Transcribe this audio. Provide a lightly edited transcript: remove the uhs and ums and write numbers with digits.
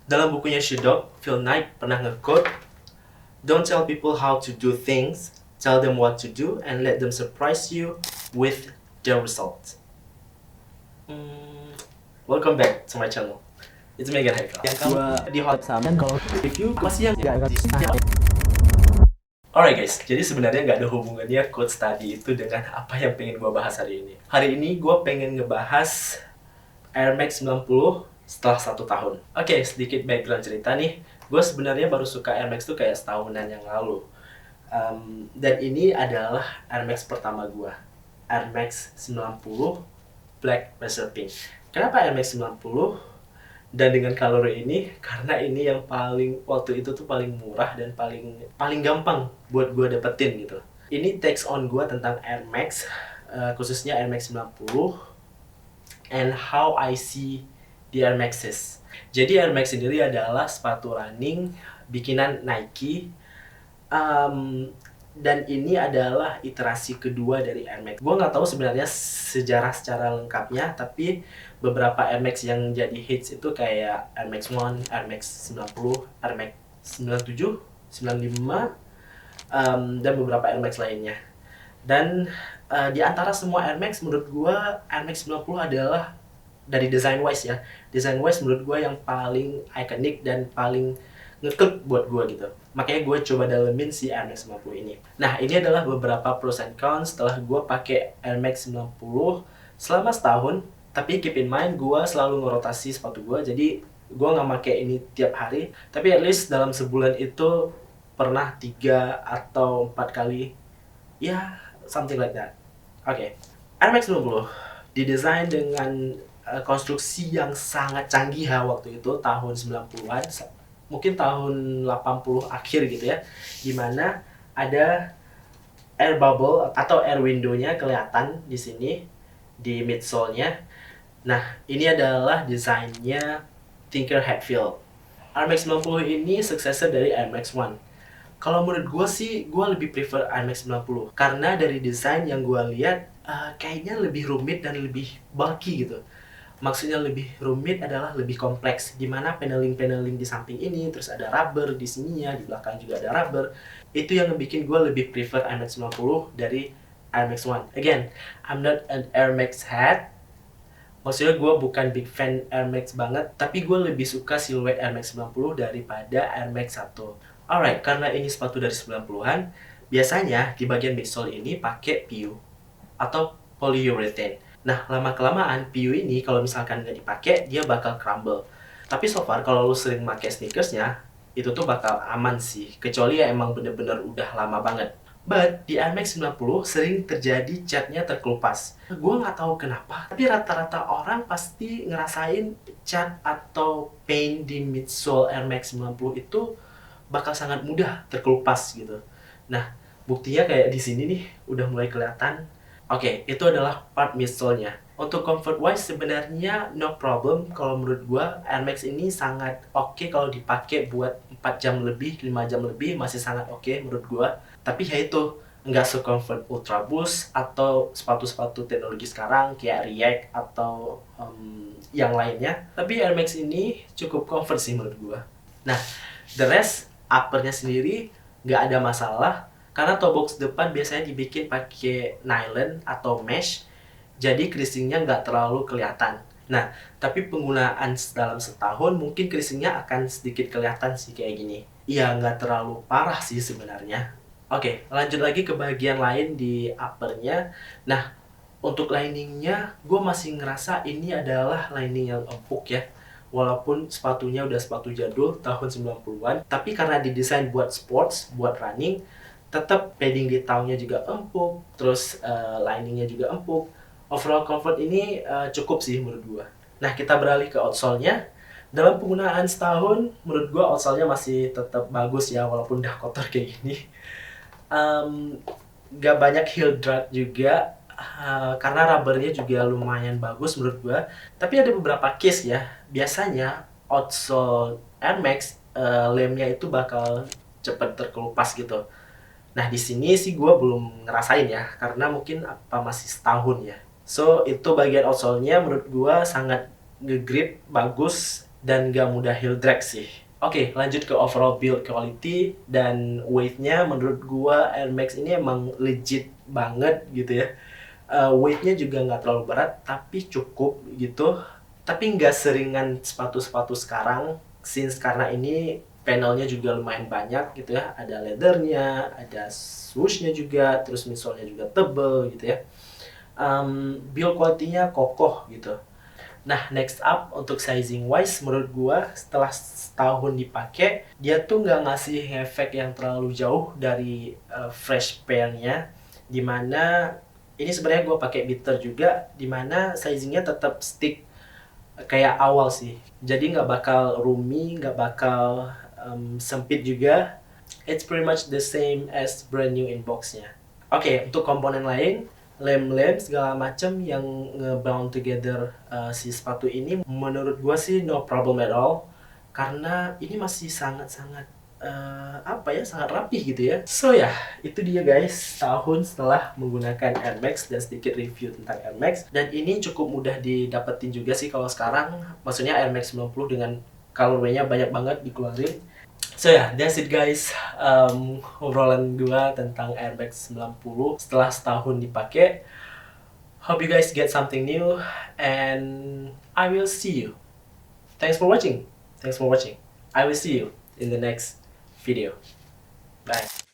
Dalam bukunya Shoe Dog, Phil Knight pernah nge-quote, "Don't tell people how to do things, tell them what to do and let them surprise you with the result." Welcome back to my channel. It's Megan Haikal. Yang kamu di hot sama kalau review masih yang nggak Alright guys, jadi sebenarnya nggak ada hubungannya quotes tadi itu dengan apa yang pengen gue bahas hari ini. Hari ini gue pengen ngebahas Air Max 90 setelah 1 tahun. Oke, sedikit background cerita nih. Gue sebenarnya baru suka Air Max tuh kayak setahunan yang lalu. Dan ini adalah Air Max pertama gue. Air Max 90 Black Racer Pink. Kenapa Air Max 90? Dan dengan kalori ini, karena ini yang paling waktu itu tuh paling murah dan paling gampang buat gue dapetin gitu. Ini takes on gue tentang Air Max, khususnya Air Max 90 and how I see the Air Maxes. Jadi Air Max sendiri adalah sepatu running bikinan Nike. Dan ini adalah iterasi kedua dari Air Max. Gue nggak tahu sebenarnya sejarah secara lengkapnya, tapi beberapa Air Max yang jadi hits itu kayak Air Max 1, Air Max 90, Air Max 97, 95, dan beberapa Air Max lainnya. Dan di antara semua Air Max, menurut gue Air Max 90 adalah dari design wise ya. Design wise menurut gue yang paling ikonik dan paling ngeklik buat gue gitu. Makanya gue coba dalemin si Air Max 90 ini. Nah, ini adalah beberapa pros and cons setelah gue pakai Air Max 90 selama setahun. Tapi keep in mind, gue selalu ngerotasi sepatu gue. Jadi, gue nggak pakai ini tiap hari. Tapi at least dalam sebulan itu pernah 3 atau 4 kali. Ya, something like that. Oke. Air Max 90 didesain dengan konstruksi yang sangat canggih ya waktu itu, tahun 90-an. Mungkin tahun 80 akhir gitu ya, dimana ada air bubble atau air window-nya kelihatan di sini di midsole-nya. Nah, ini adalah desainnya Tinker Hatfield. Air Max 90 ini successor dari Air Max 1. Kalau menurut gue sih, gue lebih prefer Air Max 90 karena dari desain yang gue lihat kayaknya lebih rumit dan lebih bulky gitu. Maksudnya lebih rumit adalah lebih kompleks, dimana paneling-paneling di samping ini, terus ada rubber di sininya, di belakang juga ada rubber. Itu yang bikin gue lebih prefer Air Max 90 dari Air Max 1. Again, I'm not an Air Max head. Maksudnya gue bukan big fan Air Max banget, tapi gue lebih suka siluet Air Max 90 daripada Air Max 1. Alright, karena ini sepatu dari 90-an, biasanya di bagian midsole ini pakai PU atau polyurethane. Nah, lama-kelamaan PU ini kalau misalkan nggak dipakai, dia bakal crumble. Tapi so far, kalau lu sering pakai sneakersnya, itu tuh bakal aman sih. Kecuali ya emang bener-bener udah lama banget. But, di Air Max 90 sering terjadi catnya terkelupas. Gue nggak tahu kenapa, tapi rata-rata orang pasti ngerasain cat atau pain di midsole Air Max 90 itu bakal sangat mudah terkelupas gitu. Nah, buktinya kayak di sini nih, udah mulai kelihatan. Oke, itu adalah part midsole-nya. Untuk comfort wise sebenarnya no problem. Kalau menurut gua Air Max ini sangat oke kalau dipakai buat 4 jam lebih, 5 jam lebih masih sangat oke menurut gua. Tapi ya itu, nggak se-comfort Ultra Boost atau sepatu-sepatu teknologi sekarang kayak React atau yang lainnya. Tapi Air Max ini cukup comfort sih menurut gua. Nah, the rest, uppernya sendiri nggak ada masalah. Karena toe box depan biasanya dibikin pakai nylon atau mesh, jadi creasingnya nggak terlalu kelihatan. Nah, tapi penggunaan dalam setahun mungkin creasingnya akan sedikit kelihatan sih kayak gini. Iya, nggak terlalu parah sih sebenarnya. Oke, lanjut lagi ke bagian lain di uppernya. Nah, untuk liningnya, gue masih ngerasa ini adalah lining yang empuk ya. Walaupun sepatunya udah sepatu jadul tahun 90-an, tapi karena didesain buat sports, buat running, tetap padding di taunya juga empuk, terus liningnya juga empuk. Overall comfort ini cukup sih menurut gua. Nah, kita beralih ke outsole-nya. Dalam penggunaan setahun, menurut gua outsole-nya masih tetap bagus ya, walaupun udah kotor kayak gini. Gak banyak heel drag juga, karena rubbernya juga lumayan bagus menurut gua. Tapi ada beberapa case ya. Biasanya outsole Air Max lemnya itu bakal cepet terkelupas gitu. Nah, di sini sih gue belum ngerasain ya, karena mungkin apa masih setahun ya. So, itu bagian outsole-nya menurut gue sangat nge-grip, bagus, dan gak mudah heel drag sih. Oke, lanjut ke overall build quality dan weight-nya. Menurut gua Air Max ini emang legit banget gitu ya. Weight-nya juga nggak terlalu berat, tapi cukup gitu. Tapi nggak seringan sepatu-sepatu sekarang, since karena ini panelnya juga lumayan banyak gitu ya. Ada leathernya, ada swoosh-nya juga, terus midsole-nya juga tebel gitu ya. Build quality-nya kokoh gitu. Nah, next up untuk sizing wise, menurut gua setelah setahun dipakai, dia tuh nggak ngasih efek yang terlalu jauh dari fresh pair-nya. Dimana ini sebenarnya gua pakai beater juga, dimana sizingnya tetap stick kayak awal sih. Jadi nggak bakal roomy, nggak bakal sempit juga. It's pretty much the same as brand new in box-nya. Oke, untuk komponen lain, lem-lem segala macam yang nge-bound together si sepatu ini, menurut gua sih no problem at all, karena ini masih sangat-sangat sangat rapih gitu ya. So ya, itu dia guys, tahun setelah menggunakan Air Max dan sedikit review tentang Air Max. Dan ini cukup mudah didapetin juga sih kalau sekarang, maksudnya Air Max 90 dengan colorway-nya banyak banget dikeluarin. So yeah, that's it guys. Obrolan gua tentang Air Max 90 setelah setahun dipakai. Hope you guys get something new and I will see you. Thanks for watching. Thanks for watching. I will see you in the next video. Bye.